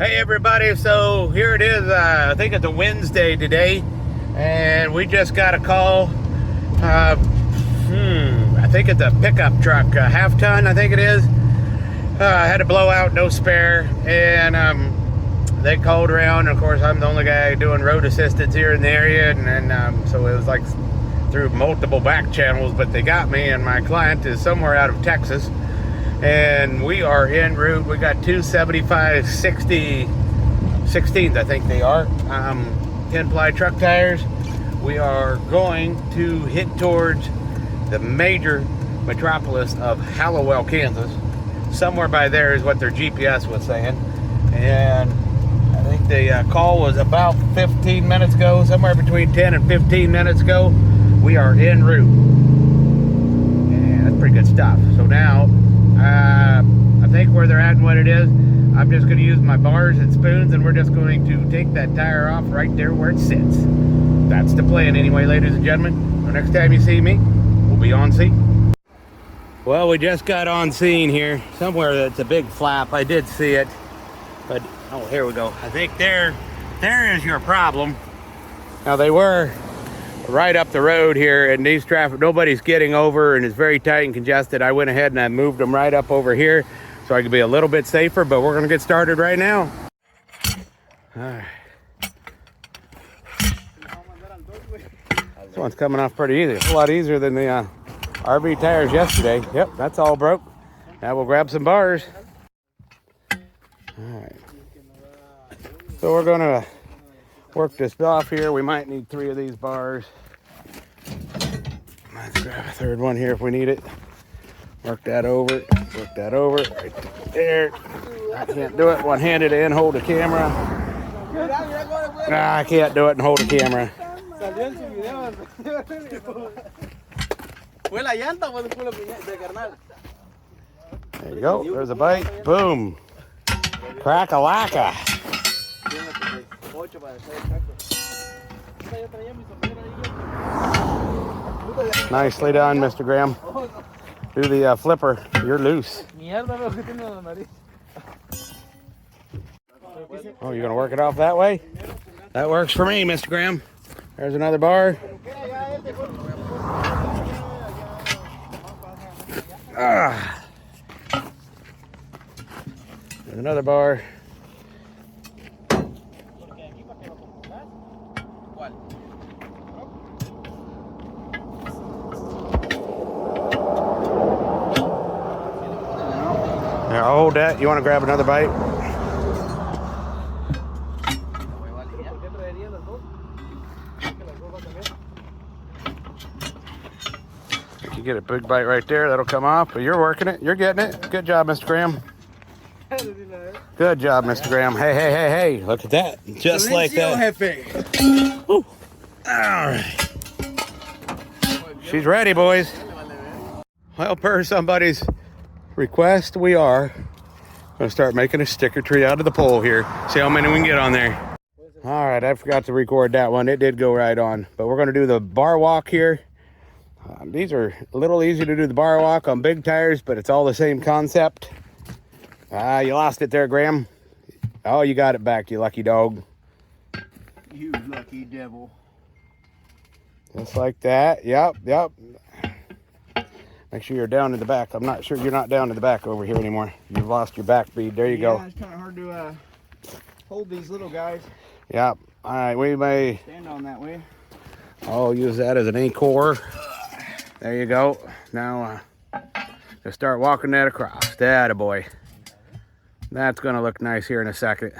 Hey everybody, so here it is. I think it's a Wednesday today, and we just got a call. I think it's a pickup truck, a half ton, I think it is. I had a blowout, no spare, and they called around. Of course, I'm the only guy doing road assistance here in the area, and so it was like through multiple back channels, but they got me, and my client is somewhere out of Texas. And we are en route. We got 275 16s, I think they are, 10-ply truck tires. We are going to hit towards the major metropolis of Hallowell, Kansas. Somewhere by there is what their GPS was saying. And I think the call was about 15 minutes ago, somewhere between 10 and 15 minutes ago. We are en route. And that's pretty good stuff. So now, I think where they're at and what it is, I'm just going to use my bars and spoons, and we're just going to take that tire off right there where it sits. That's the plan anyway, ladies and gentlemen. The next time you see me, we'll be on scene. Well, we just got on scene here. Somewhere that's a big flap. I did see it. But, oh, here we go. I think there is your problem. Now, they were right up the road here, and these traffic, nobody's getting over, and it's very tight and congested. I went ahead and I moved them right up over here so I could be a little bit safer, but we're gonna get started right now. All right. This one's coming off pretty easy. A lot easier than the RV tires yesterday. Yep, that's all broke. Now we'll grab some bars. All right. So we're gonna work this off here. We might need 3 of these bars. Let's grab a third one here if we need it. Work that over, right there. I can't do it one-handed and hold the camera. Nah, I can't do it and hold the camera. There you go, there's a bite. Boom. Crack-a-lacka. Nicely done, Mr. Graham. Do the flipper. You're loose. Oh, you're gonna work it off that way? That works for me, Mr. Graham. There's another bar. There's another bar. Now hold that. You want to grab another bite? If you get a big bite right there, that'll come off. But you're working it. You're getting it. Good job, Mr. Graham. Good job, Mr. Graham. Hey, hey, hey, hey. Look at that. Just like that. Woo. All right. She's ready, boys. Well, per somebody's request, we are going to start making a sticker tree out of the pole here. See how many we can get on there. All right, I forgot to record that one. It did go right on. But we're going to do the bar walk here. These are a little easier to do the bar walk on big tires, but it's all the same concept. You lost it there, Graham. Oh, you got it back, you lucky dog. You lucky devil. Just like that. Yep, yep. Make sure you're down in the back. I'm not sure you're not down in the back over here anymore. You've lost your back bead. There you go. Yeah, it's kind of hard to hold these little guys. Yep. All right, we may stand on that way. I'll use that as an anchor. There you go. Now, just start walking that across. That boy. That's going to look nice here in a second.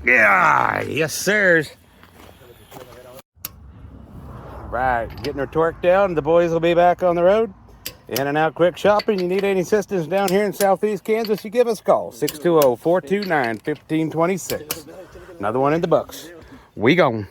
Yeah, yes, sirs. Right, getting her torque down. The boys will be back on the road. In and out quick shopping. You need any assistance down here in Southeast Kansas, you give us a call. 620-429-1526. Another one in the books. We gone.